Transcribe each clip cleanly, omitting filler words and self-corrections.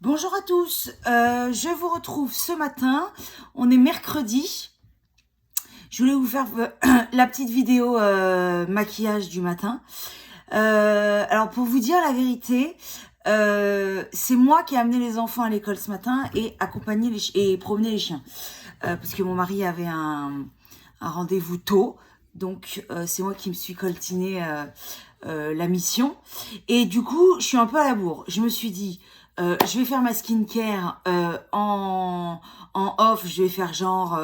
Bonjour à tous, je vous retrouve ce matin, on est mercredi. Je voulais vous faire la petite vidéo maquillage du matin. Alors pour vous dire la vérité, c'est moi qui ai amené les enfants à l'école ce matin et accompagné et promené les chiens. Parce que mon mari avait un rendez-vous tôt, donc c'est moi qui me suis coltiné la mission. Et du coup, je suis un peu à la bourre. Je me suis dit, je vais faire ma skincare en off, je vais faire genre,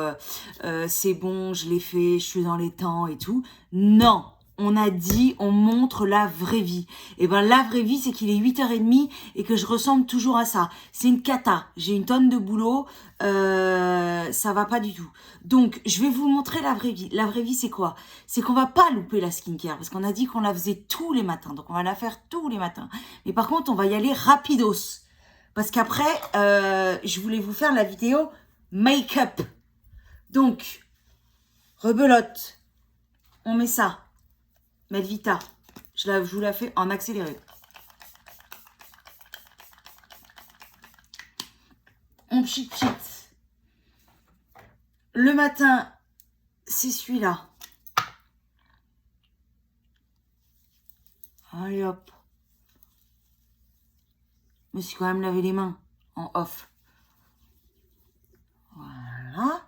c'est bon, je l'ai fait, je suis dans les temps et tout. Non, on a dit, on montre la vraie vie. Et ben la vraie vie, c'est qu'il est 8h30 et que je ressemble toujours à ça. C'est une cata, j'ai une tonne de boulot, ça va pas du tout. Donc, je vais vous montrer la vraie vie. La vraie vie, c'est quoi? C'est qu'on va pas louper la skincare, parce qu'on a dit qu'on la faisait tous les matins. Donc, on va la faire tous les matins. Mais par contre, on va y aller rapidos. Parce qu'après, je voulais vous faire la vidéo make-up. Donc, rebelote. On met ça. Melvita. Je vous la fais en accéléré. On pchit. Le matin, c'est celui-là. Allez hop. Je me suis quand même lavé les mains en off. Voilà.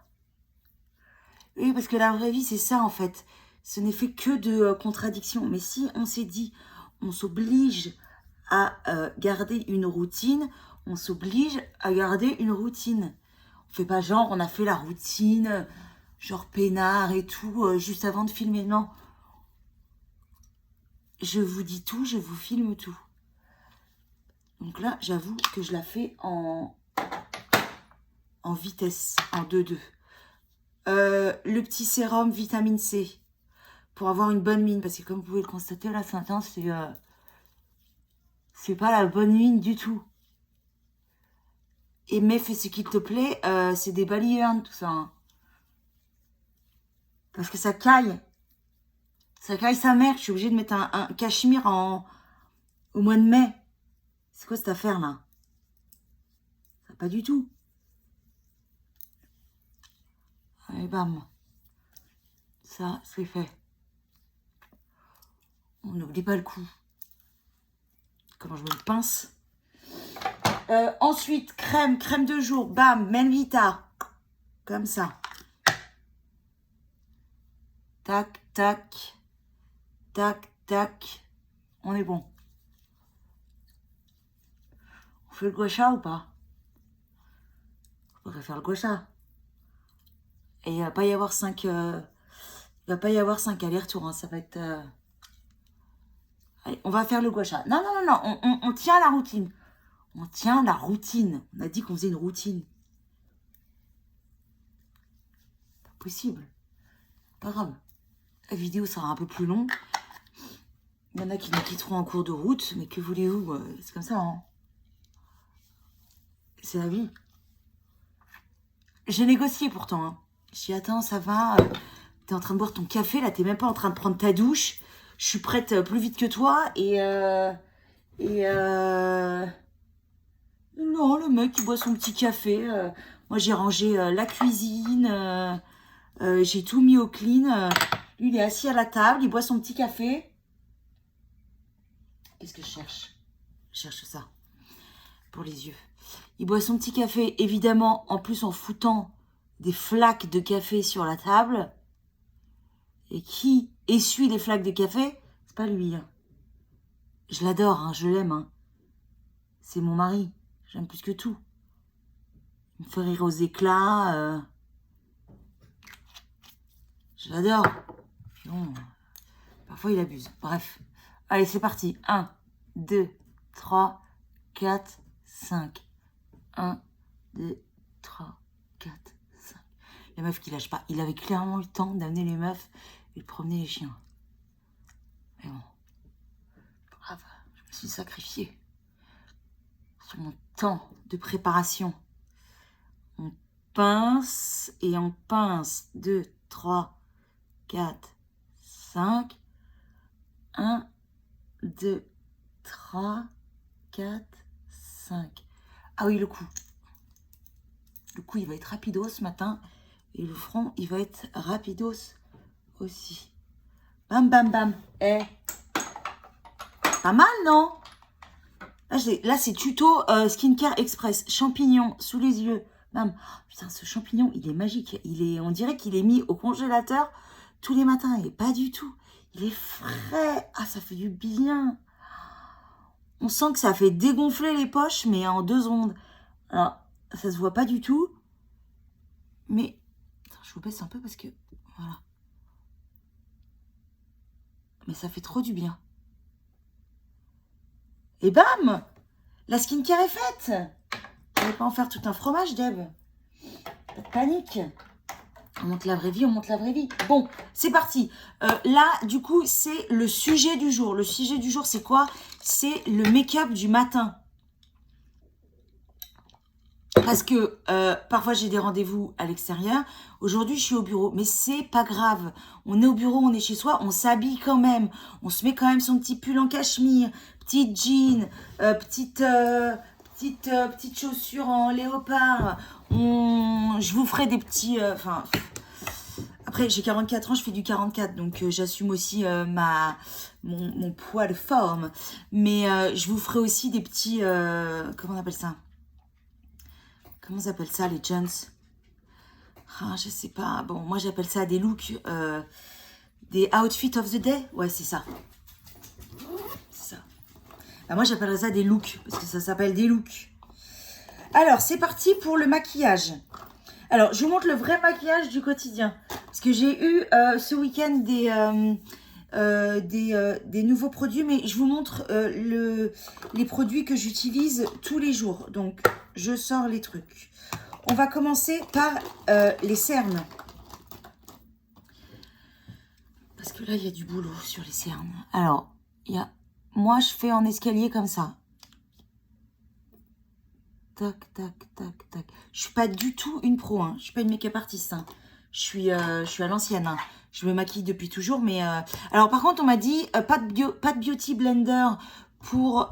Oui, parce que la vraie vie, c'est ça en fait. Ce n'est fait que de contradictions. Mais si on s'est dit, on s'oblige à garder une routine, on s'oblige à garder une routine. On fait pas genre, on a fait la routine, genre peinard et tout, juste avant de filmer. Non. Je vous dis tout, je vous filme tout. Donc là, j'avoue que je la fais en vitesse, en 2-2. Le petit sérum vitamine C pour avoir une bonne mine. Parce que comme vous pouvez le constater, là, ce matin, c'est pas la bonne mine du tout. Et mais fais ce qu'il te plaît, c'est des balivernes, tout ça. Hein. Parce que ça caille. Ça caille sa mère. Je suis obligée de mettre un cachemire au mois de mai. C'est quoi cette affaire, là? Ça, pas du tout. Allez, bam. Ça, c'est fait. On n'oublie pas le coup. Comment je me le pince. Ensuite, crème de jour. Bam, Melvita. Comme ça. Tac, tac. Tac, tac. On est bon. On fait le gua sha ou pas? On pourrait faire le gua sha. Et il va pas y avoir 5... il va pas y avoir 5 allers-retours. Hein. Ça va être... Allez, on va faire le gua sha. Non. On tient la routine. On tient la routine. On a dit qu'on faisait une routine. Pas possible. Pas grave. La vidéo sera un peu plus longue. Il y en a qui nous quitteront en cours de route. Mais que voulez-vous? C'est comme ça. Hein. C'est la vie. J'ai négocié pourtant. Hein. Je dis, attends, ça va. T'es en train de boire ton café. Là, t'es même pas en train de prendre ta douche. Je suis prête plus vite que toi. Non, le mec, il boit son petit café. Moi, j'ai rangé la cuisine. J'ai tout mis au clean. Lui, il est assis à la table. Il boit son petit café. Qu'est-ce que je cherche? Je cherche ça. Pour les yeux. Il boit son petit café, évidemment, en plus en foutant des flaques de café sur la table. Et qui essuie les flaques de café? C'est pas lui. Hein. Je l'adore, hein, je l'aime. Hein. C'est mon mari. J'aime plus que tout. Il me fait rire aux éclats. Je l'adore. Bon, parfois, il abuse. Bref. Allez, c'est parti. 1, 2, 3, 4, 5. 1, 2, 3, 4, 5. La meuf qui lâche pas. Il avait clairement le temps d'amener les meufs et de promener les chiens. Mais bon. Bravo. Je me suis sacrifiée. Sur mon temps de préparation. On pince et on pince. 2, 3, 4, 5. 1, 2, 3, 4, 5. Ah oui, le cou. Le cou, il va être rapidos ce matin. Et le front, il va être rapidos aussi. Bam, bam, bam. Eh. Pas mal, non? Là, c'est tuto Skincare Express. Champignons sous les yeux. Bam. Putain, ce champignon, il est magique. On dirait qu'il est mis au congélateur tous les matins. Et pas du tout. Il est frais. Ah, ça fait du bien. On sent que ça fait dégonfler les poches, mais en 2 secondes. Alors, ça se voit pas du tout. Mais, attends, je vous baisse un peu parce que, voilà. Mais ça fait trop du bien. Et bam! La skincare est faite! Je vais pas en faire tout un fromage, Deb. Pas de panique. On monte la vraie vie, on monte la vraie vie. Bon, c'est parti. Là, du coup, c'est le sujet du jour. Le sujet du jour, c'est quoi? C'est le make-up du matin. Parce que parfois, j'ai des rendez-vous à l'extérieur. Aujourd'hui, je suis au bureau. Mais c'est pas grave. On est au bureau, on est chez soi. On s'habille quand même. On se met quand même son petit pull en cachemire. Petite jean. Petite chaussures en léopard. Je vous ferai des petits... Après, j'ai 44 ans, je fais du 44, donc j'assume aussi mon poids de forme. Mais je vous ferai aussi des petits... comment on appelle ça? Comment on appelle ça, les gents? Ah, je sais pas. Bon, moi, j'appelle ça des looks... des outfits of the day. Ouais, c'est ça. C'est ça. Bah, moi, j'appelle ça des looks, parce que ça s'appelle des looks. Alors, c'est parti pour le maquillage. Alors, je vous montre le vrai maquillage du quotidien. Parce que j'ai eu ce week-end des nouveaux produits. Mais je vous montre les produits que j'utilise tous les jours. Donc, je sors les trucs. On va commencer par les cernes. Parce que là, il y a du boulot sur les cernes. Alors, moi, je fais en escalier comme ça. Tac, tac, tac, tac. Je suis pas du tout une pro, hein. Je suis pas une make-up artiste, hein. Je suis à l'ancienne, hein. Je me maquille depuis toujours, mais... Alors, par contre, on m'a dit pas de beauty blender pour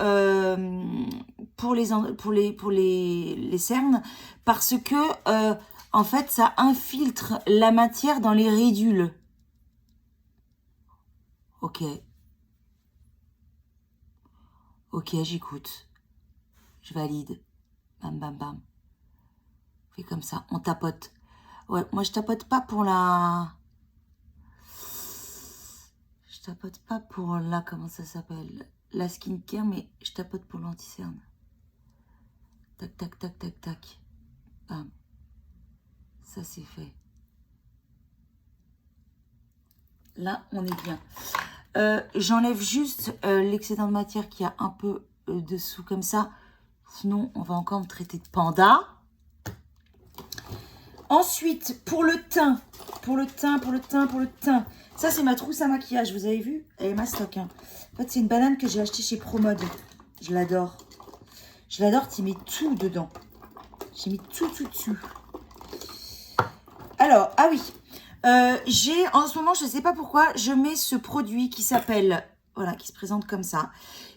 les cernes, parce que, en fait, ça infiltre la matière dans les ridules. Ok. Ok, j'écoute. Je valide. Bam, bam, bam. On fait comme ça, on tapote. Ouais, moi je tapote pas pour la... Je tapote pas pour la... Comment ça s'appelle? La skincare, mais je tapote pour l'anti-cerne. Tac, tac, tac, tac, tac. Bam. Ça c'est fait. Là, on est bien. J'enlève juste l'excédent de matière qui a un peu dessous comme ça. Sinon, on va encore me traiter de panda. Ensuite, pour le teint. Ça, c'est ma trousse à maquillage, vous avez vu? Elle est mastoc, hein. En fait, c'est une banane que j'ai achetée chez Promode. Je l'adore. Je l'adore, tu mets tout dedans. J'ai mis tout dessus. Alors, ah oui. En ce moment, je ne sais pas pourquoi, je mets ce produit qui s'appelle... Voilà, qui se présente comme ça.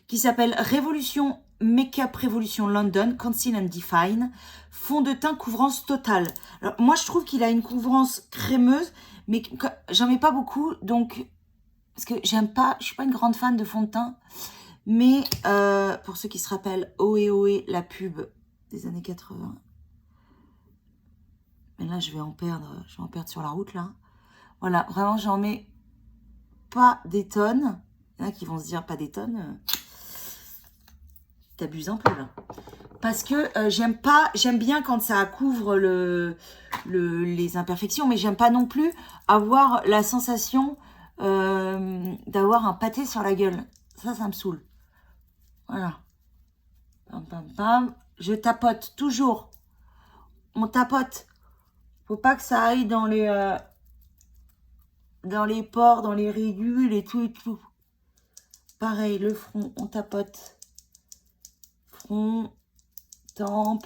Qui s'appelle Révolution Makeup Révolution London Conceal and Define. Fond de teint couvrance totale. Alors, moi, je trouve qu'il a une couvrance crémeuse, mais j'en mets pas beaucoup, donc... Parce que j'aime pas... Je suis pas une grande fan de fond de teint. Mais, pour ceux qui se rappellent, Ohé Ohé, la pub des années 80. Mais là, je vais en perdre sur la route, là. Voilà, vraiment, j'en mets pas des tonnes. Il y en a qui vont se dire, pas des tonnes. T'abuses un peu, là. Parce que j'aime bien quand ça couvre les imperfections, mais j'aime pas non plus avoir la sensation d'avoir un pâté sur la gueule. Ça me saoule. Voilà. Pam, pam, pam. Je tapote, toujours. On tapote. Faut pas que ça aille dans les pores, dans les ridules et tout et tout. Pareil, le front, on tapote. Front, tempe.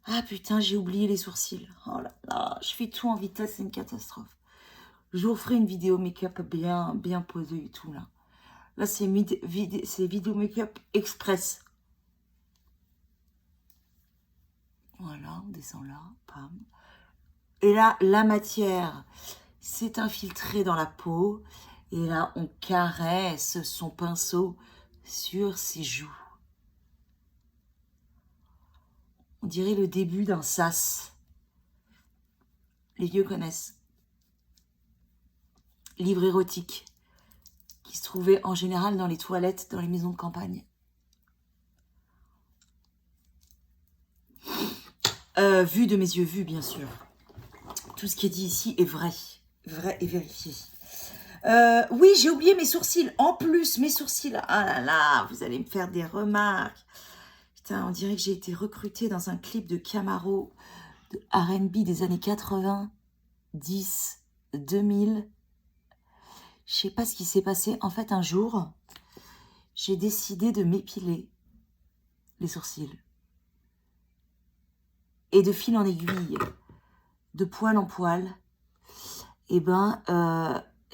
Ah putain, j'ai oublié les sourcils. Oh là là, je fais tout en vitesse, c'est une catastrophe. Je vous ferai une vidéo make-up bien posée et tout là. Là, c'est vidéo make-up express. Voilà, on descend là, pam. Et là, la matière s'est infiltrée dans la peau. Et là, on caresse son pinceau sur ses joues. On dirait le début d'un sas. Les vieux connaissent. Livre érotique qui se trouvait en général dans les toilettes, dans les maisons de campagne. Vu de mes yeux, vu bien sûr. Tout ce qui est dit ici est vrai. Vrai et vérifié. Oui, j'ai oublié mes sourcils. En plus, mes sourcils. Ah là là, vous allez me faire des remarques. Putain, on dirait que j'ai été recrutée dans un clip de Camaro, de R&B des années 80, 10, 2000. Je sais pas ce qui s'est passé. En fait, un jour, j'ai décidé de m'épiler les sourcils. Et de fil en aiguille, de poil en poil, et ben,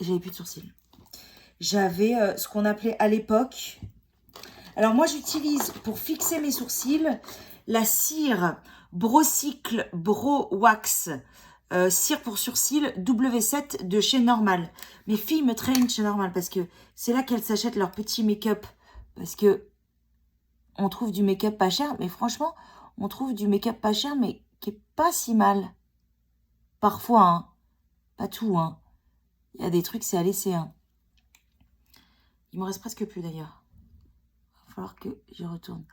j'avais plus de sourcils. J'avais ce qu'on appelait à l'époque... Alors moi, j'utilise pour fixer mes sourcils la cire Brocycle Bro Wax, cire pour sourcils W7 de chez Normal. Mes filles me traînent chez Normal parce que c'est là qu'elles s'achètent leur petit make-up. Parce que on trouve du make-up pas cher, mais franchement, on trouve du make-up pas cher, mais qui est pas si mal. Parfois, hein. Pas tout, hein. Il y a des trucs, c'est à laisser, hein. Il me reste presque plus, d'ailleurs. Il va falloir que j'y retourne.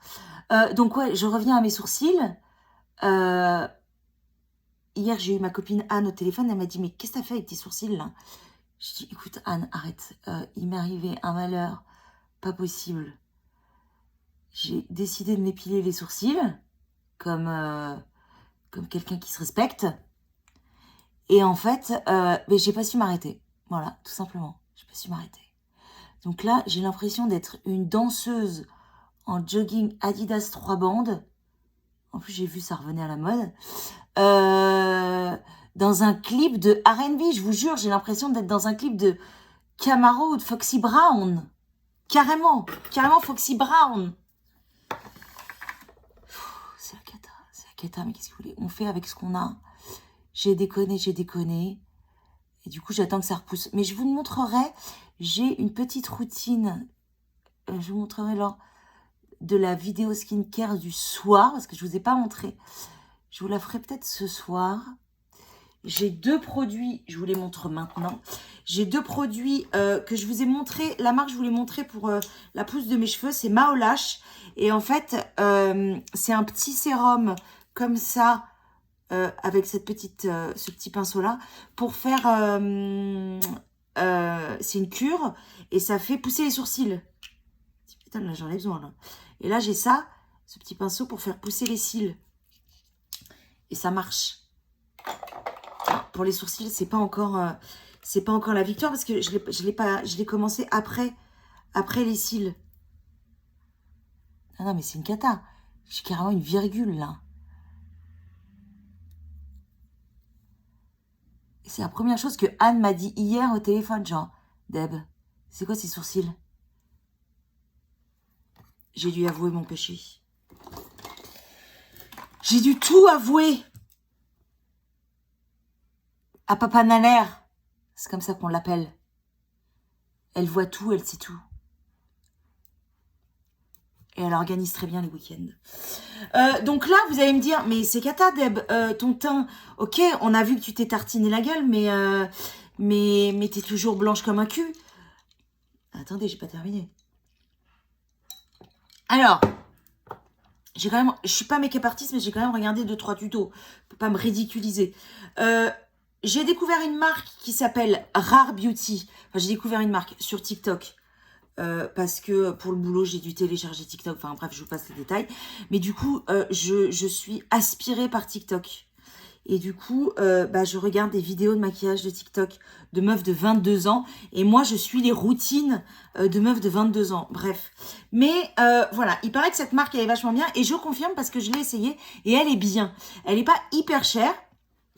Donc, ouais, je reviens à mes sourcils. Hier, j'ai eu ma copine Anne au téléphone. Elle m'a dit, mais qu'est-ce que t'as fait avec tes sourcils, là? Je dis, écoute, Anne, arrête. Il m'est arrivé un malheur pas possible. J'ai décidé de m'épiler les sourcils, comme quelqu'un qui se respecte. Et en fait, mais j'ai pas su m'arrêter. Voilà, tout simplement. J'ai pas su m'arrêter. Donc là, j'ai l'impression d'être une danseuse en jogging Adidas 3 bandes. En plus, j'ai vu, ça revenait à la mode. Dans un clip de R&B, je vous jure, j'ai l'impression d'être dans un clip de Camaro ou de Foxy Brown. Carrément Foxy Brown. C'est la cata, mais qu'est-ce que vous voulez? On fait avec ce qu'on a. J'ai déconné. Et du coup, j'attends que ça repousse. Mais je vous montrerai, j'ai une petite routine. Je vous montrerai lors de la vidéo skincare du soir, parce que je ne vous ai pas montré. Je vous la ferai peut-être ce soir. J'ai 2 produits, je vous les montre maintenant. J'ai 2 produits que je vous ai montré. La marque, je vous l'ai montré pour la pousse de mes cheveux, c'est Maolash. Et en fait, c'est un petit sérum comme ça, avec cette petite, ce petit pinceau-là, pour faire... c'est une cure, et ça fait pousser les sourcils. Putain, là, j'en ai besoin, là. Et là, j'ai ça, ce petit pinceau pour faire pousser les cils. Et ça marche. Pour les sourcils, c'est pas encore la victoire, parce que je l'ai commencé après les cils. Ah non, mais c'est une cata. J'ai carrément une virgule, là. C'est la première chose que Anne m'a dit hier au téléphone, genre, Deb, c'est quoi ces sourcils? J'ai dû avouer mon péché. J'ai dû tout avouer à Papa Naner. C'est comme ça qu'on l'appelle. Elle voit tout, elle sait tout. Et elle organise très bien les week-ends. Donc là, vous allez me dire, mais c'est cata, Deb, ton teint, ok, on a vu que tu t'es tartiné la gueule, mais t'es toujours blanche comme un cul. Attendez, j'ai pas terminé. Alors, je suis pas make-up artiste, mais j'ai quand même regardé 2-3 tutos pour pas me ridiculiser. J'ai découvert une marque qui s'appelle Rare Beauty. Enfin, j'ai découvert une marque sur TikTok. Parce que pour le boulot, j'ai dû télécharger TikTok. Enfin bref, je vous passe les détails. Mais du coup, je suis aspirée par TikTok. Et du coup, je regarde des vidéos de maquillage de TikTok de meufs de 22 ans. Et moi, je suis les routines de meufs de 22 ans. Bref. Mais voilà, il paraît que cette marque, elle est vachement bien. Et je confirme parce que je l'ai essayée. Et elle est bien. Elle n'est pas hyper chère.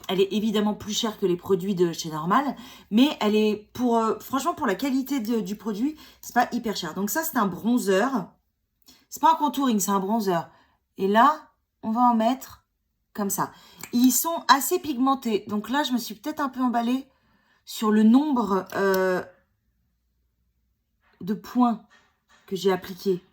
Elle est évidemment plus chère que les produits de chez Normal, mais elle est franchement pour la qualité du produit, c'est pas hyper cher. Donc ça, c'est un bronzer. C'est pas un contouring, c'est un bronzer. Et là, on va en mettre comme ça. Ils sont assez pigmentés. Donc là, je me suis peut-être un peu emballée sur le nombre de points que j'ai appliqués.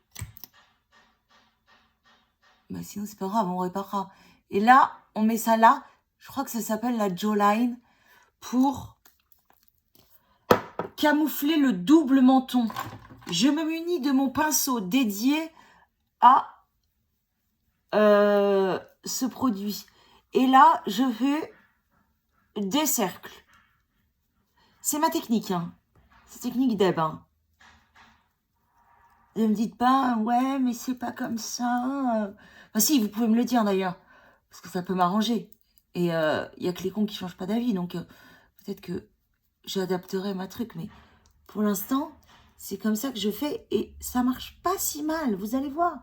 Mais sinon, c'est pas grave, on réparera. Et là, on met ça là. Je crois que ça s'appelle la Jawline pour camoufler le double menton. Je me munis de mon pinceau dédié à ce produit. Et là, je fais des cercles. C'est ma technique, hein. C'est technique d'Eb, hein. Ne me dites pas, ouais, mais c'est pas comme ça. Enfin, si, vous pouvez me le dire d'ailleurs, parce que ça peut m'arranger. Et il y a que les cons qui changent pas d'avis, donc peut-être que j'adapterai ma truc, mais pour l'instant, c'est comme ça que je fais et ça marche pas si mal. Vous allez voir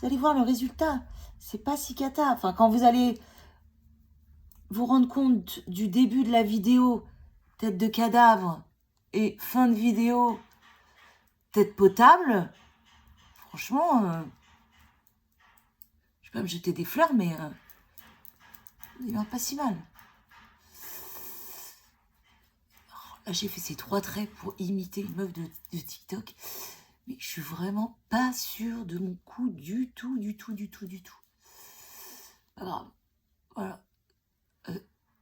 le résultat. C'est pas si cata. Enfin, quand vous allez vous rendre compte du début de la vidéo, tête de cadavre, et fin de vidéo, tête potable, franchement, je vais pas me jeter des fleurs, mais il va pas si mal. Là, j'ai fait ces 3 traits pour imiter une meuf de TikTok. Mais je suis vraiment pas sûre de mon coup du tout. Pas grave. Voilà.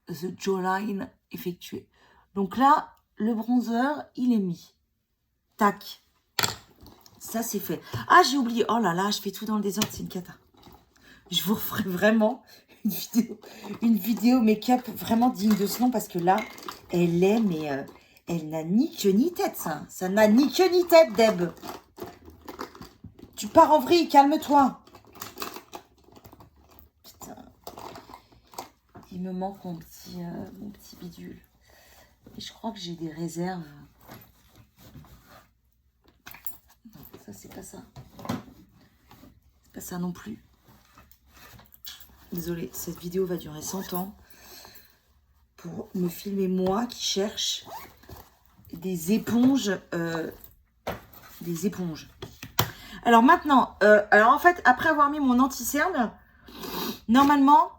The Jawline effectué. Donc là, le bronzer, il est mis. Tac. Ça, c'est fait. Ah, j'ai oublié. Oh là là, je fais tout dans le désordre. C'est une cata. Je vous referai vraiment une vidéo make-up vraiment digne de ce nom parce que là, elle est, mais elle n'a ni queue ni tête, ça. Ça n'a ni queue ni tête, Deb. Tu pars en vrille, calme-toi. Putain. Il me manque mon petit bidule. Et je crois que j'ai des réserves. Non, ça, c'est pas ça. C'est pas ça non plus. Désolée, cette vidéo va durer 100 ans pour me filmer moi qui cherche des éponges. Alors maintenant, alors en fait, après avoir mis mon anti-cerne, normalement,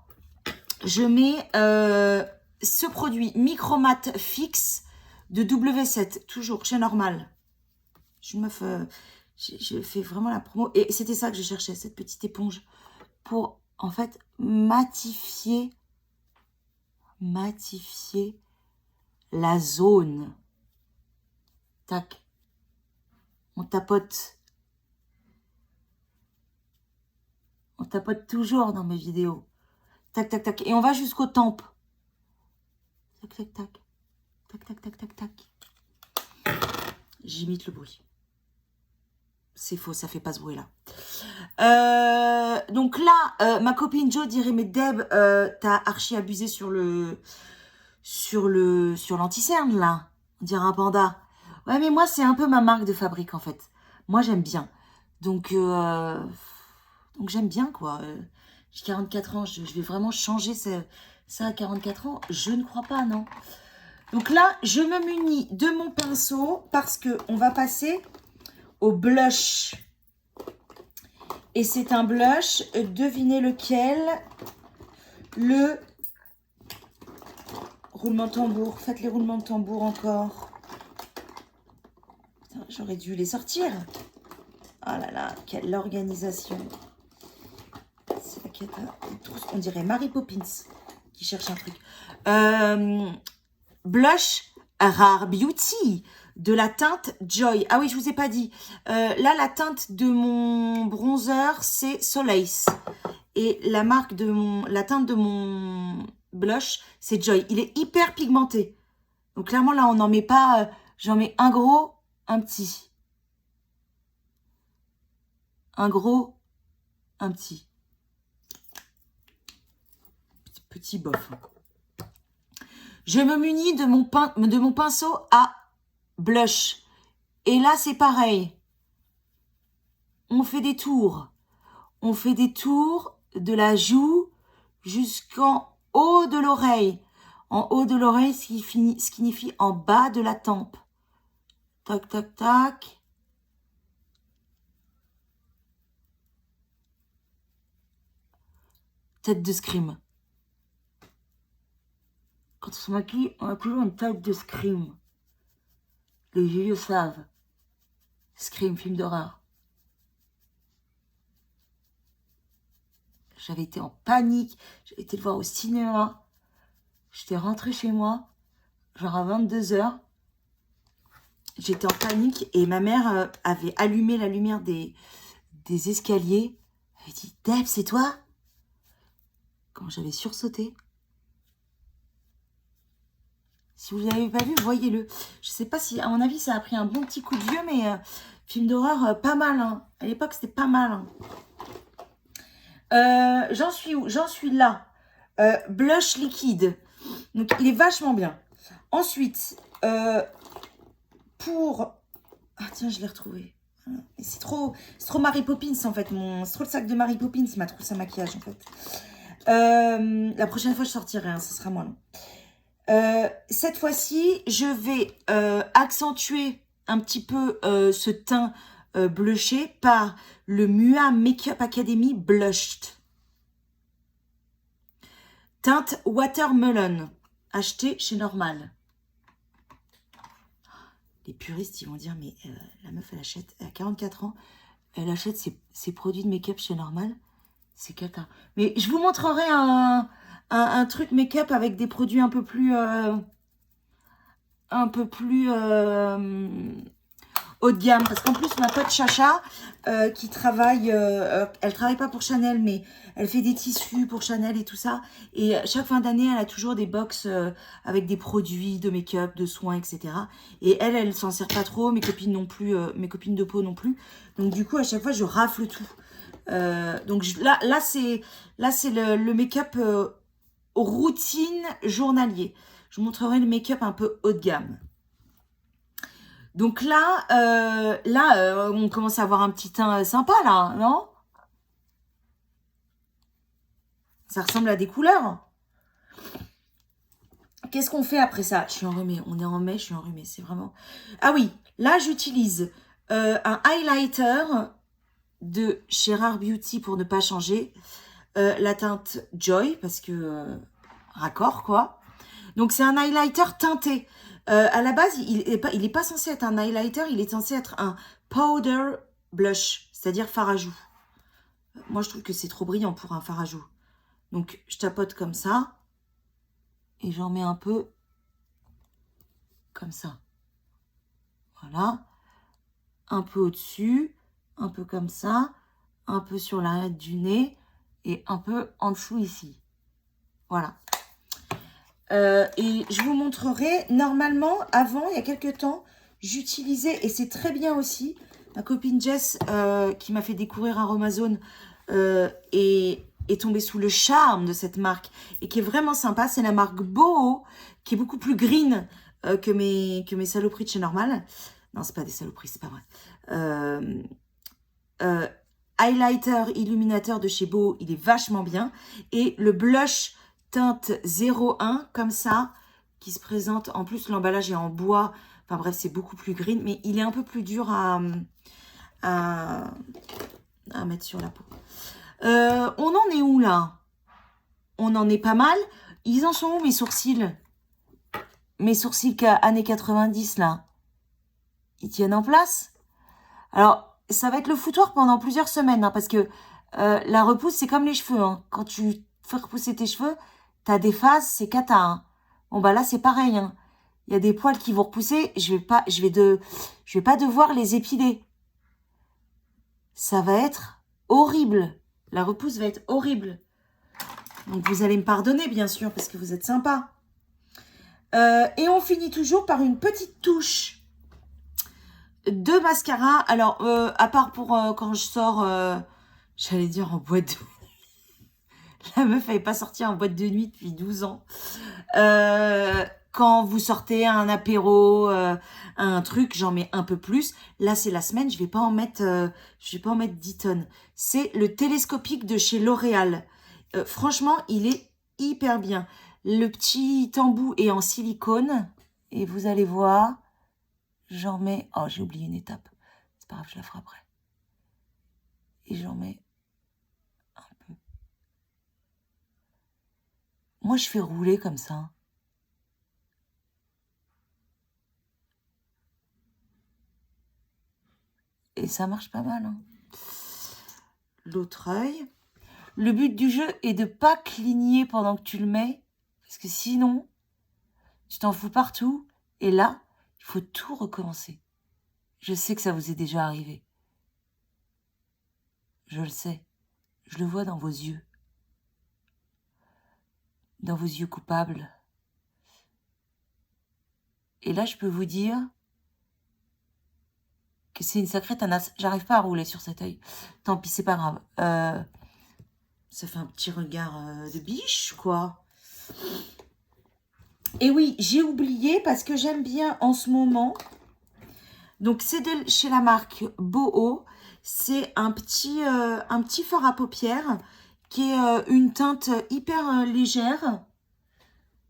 je mets ce produit Micromat Fix de W7, toujours chez Normal. Je me fais vraiment la promo. Et c'était ça que je cherchais, cette petite éponge, pour en fait matifier la zone. Tac. On tapote. On tapote toujours dans mes vidéos. Tac, tac, tac. Et on va jusqu'aux tempes. Tac, tac, tac. Tac, tac, tac, tac, tac. J'imite le bruit. C'est faux, ça fait pas ce bruit-là. Donc là, ma copine Jo dirait, mais Deb, t'as archi abusé sur l'anti-cerne, là. On dirait un panda. Ouais, mais moi, c'est un peu ma marque de fabrique, en fait. Moi, j'aime bien. Donc j'aime bien, quoi. J'ai 44 ans, je vais vraiment changer ça à 44 ans. Je ne crois pas, non. Donc là, je me munis de mon pinceau parce qu'on va passer au blush. Et c'est un blush, devinez lequel. Le roulement de tambour. Faites les roulements de tambour encore. J'aurais dû les sortir. Oh là là, quelle organisation. C'est la cata. On dirait Mary Poppins qui cherche un truc. Blush Rare Beauty de la teinte Joy. Ah oui, je vous ai pas dit. Là, la teinte de mon bronzer, c'est Solace. Et la marque de la teinte de mon blush, c'est Joy. Il est hyper pigmenté. Donc clairement, là, on n'en met pas... J'en mets un gros, un petit. Un gros, un petit. Petit bof. Je me munis de mon pinceau à blush. Et là, c'est pareil. On fait des tours. On fait des tours de la joue jusqu'en haut de l'oreille. En haut de l'oreille, ce qui signifie en bas de la tempe. Tac, tac, tac. Tête de scream. Quand on se maquille, on a toujours une tête de Scream. Les vieux savent. Scream, film d'horreur. J'avais été en panique. J'avais été le voir au cinéma. J'étais rentrée chez moi, genre à 22 h. J'étais en panique et ma mère avait allumé la lumière des escaliers. Elle avait dit, Deb, c'est toi? Quand j'avais sursauté. Si vous ne l'avez pas vu, voyez-le. Je ne sais pas si, à mon avis, ça a pris un bon petit coup de vieux, mais film d'horreur, pas mal. Hein. À l'époque, c'était pas mal. Hein. J'en suis où? J'en suis là. Blush liquide. Donc, il est vachement bien. Ensuite, pour... Ah, tiens, je l'ai retrouvé. C'est trop Mary Poppins, en fait. C'est trop le sac de Mary Poppins, m'a trouvé sa maquillage, en fait. La prochaine fois, je sortirai. Hein, ce sera moins long. Cette fois-ci, je vais accentuer un petit peu ce teint blushé par le Mua Makeup Academy Blushed. Teinte Watermelon, acheté chez Normal. Les puristes, ils vont dire, mais la meuf, elle achète, elle a 44 ans, elle achète ses produits de make-up chez Normal. C'est cata. Mais je vous montrerai un truc make-up avec des produits un peu plus haut de gamme, parce qu'en plus ma pote Chacha qui travaille, elle travaille pas pour Chanel, mais elle fait des tissus pour Chanel et tout ça, et chaque fin d'année elle a toujours des box avec des produits de make-up, de soins, etc. Et elle s'en sert pas trop, mes copines non plus, mes copines de peau non plus, donc du coup à chaque fois je rafle tout. Donc là c'est le make-up routine journalier. Je vous montrerai le make-up un peu haut de gamme. Donc là, on commence à avoir un petit teint sympa, là, non? Ça ressemble à des couleurs. Qu'est-ce qu'on fait après ça? Je suis enrhumée. On est en mai, je suis enrhumée. C'est vraiment... Ah oui, là, j'utilise un highlighter de chez Rare Beauty pour ne pas changer. La teinte Joy, parce que... raccord, quoi. Donc, c'est un highlighter teinté. À la base, il est pas censé être un highlighter, il est censé être un powder blush, c'est-à-dire fard à joues. Moi, je trouve que c'est trop brillant pour un fard à joues. Donc, je tapote comme ça. Et j'en mets un peu comme ça. Voilà. Un peu au-dessus, un peu comme ça, un peu sur l'arrière du nez et un peu en dessous ici. Voilà. Et je vous montrerai, normalement, avant, il y a quelques temps, j'utilisais, et c'est très bien aussi, ma copine Jess, qui m'a fait découvrir Aromazone, est tombée sous le charme de cette marque, et qui est vraiment sympa. C'est la marque Boho, qui est beaucoup plus green que mes saloperies de chez Normal. Non, c'est pas des saloperies, c'est pas vrai. Highlighter illuminateur de chez Boho, il est vachement bien. Et le blush teinte 01 comme ça qui se présente, en plus l'emballage est en bois, enfin bref c'est beaucoup plus green, mais il est un peu plus dur à mettre sur la peau. On en est où là? On en est pas mal. Ils en sont où mes sourcils? Mes sourcils années 90 là, ils tiennent en place? Alors ça va être le foutoir pendant plusieurs semaines, hein, parce que la repousse c'est comme les cheveux, hein. Quand tu fais repousser tes cheveux, t'as des phases, c'est cata. Hein. Bon bah là c'est pareil. Hein. Il y a des poils qui vont repousser. Je vais pas devoir les épiler. Ça va être horrible. La repousse va être horrible. Donc vous allez me pardonner bien sûr parce que vous êtes sympa. Et on finit toujours par une petite touche de mascara. Alors à part pour quand je sors, j'allais dire en boîte de... La meuf n'avait pas sorti en boîte de nuit depuis 12 ans. Quand vous sortez à un apéro, un truc, j'en mets un peu plus. Là, c'est la semaine, je vais pas en mettre 10 tonnes. C'est le télescopique de chez L'Oréal. Franchement, il est hyper bien. Le petit embout est en silicone. Et vous allez voir, j'en mets... Oh, j'ai oublié une étape. C'est pas grave, je la ferai après. Et j'en mets... Moi, je fais rouler comme ça. ça marche pas mal. Hein. L'autre œil. Le but du jeu est de pas cligner pendant que tu le mets. Parce que sinon, tu t'en fous partout. Et là, il faut tout recommencer. Je sais que ça vous est déjà arrivé. Je le sais. Je le vois dans vos yeux. Dans vos yeux coupables. Et là, je peux vous dire que c'est une sacrée tanasse. J'arrive pas à rouler sur cet œil. Tant pis, c'est pas grave. Ça fait un petit regard de biche, quoi. Et oui, j'ai oublié parce que j'aime bien en ce moment. Donc, c'est chez la marque Boho. C'est un petit fard à paupières qui est une teinte hyper légère.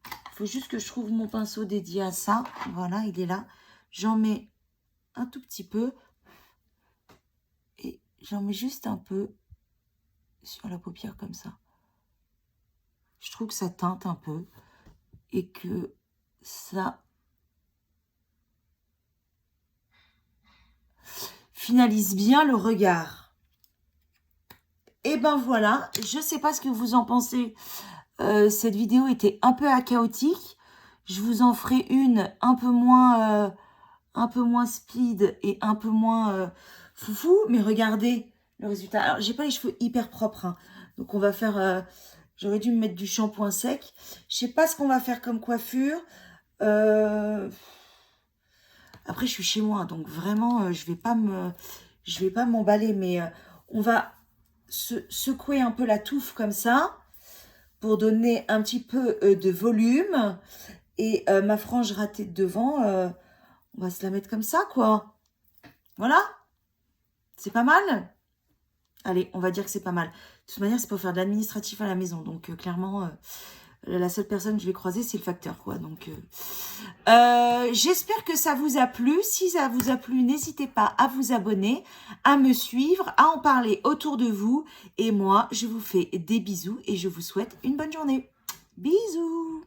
Il faut juste que je trouve mon pinceau dédié à ça. Voilà, il est là. J'en mets un tout petit peu. Et j'en mets juste un peu sur la paupière comme ça. Je trouve que ça teinte un peu. Et que ça finalise bien le regard. Et ben voilà, je sais pas ce que vous en pensez. Cette vidéo était un peu chaotique. Je vous en ferai une un peu moins speed et un peu moins foufou. Mais regardez le résultat. Alors, j'ai pas les cheveux hyper propres. Hein, donc, on va faire... J'aurais dû me mettre du shampoing sec. Je sais pas ce qu'on va faire comme coiffure. Après, je suis chez moi. Donc, vraiment, je vais pas m'emballer. Mais on va secouer un peu la touffe comme ça. Pour donner un petit peu de volume. Et ma frange ratée de devant, on va se la mettre comme ça, quoi. Voilà. C'est pas mal. Allez, on va dire que c'est pas mal. De toute manière, c'est pour faire de l'administratif à la maison. Donc, clairement, la seule personne que je vais croiser, c'est le facteur, quoi. Donc, j'espère que ça vous a plu. Si ça vous a plu, n'hésitez pas à vous abonner, à me suivre, à en parler autour de vous. Et moi, je vous fais des bisous et je vous souhaite une bonne journée. Bisous!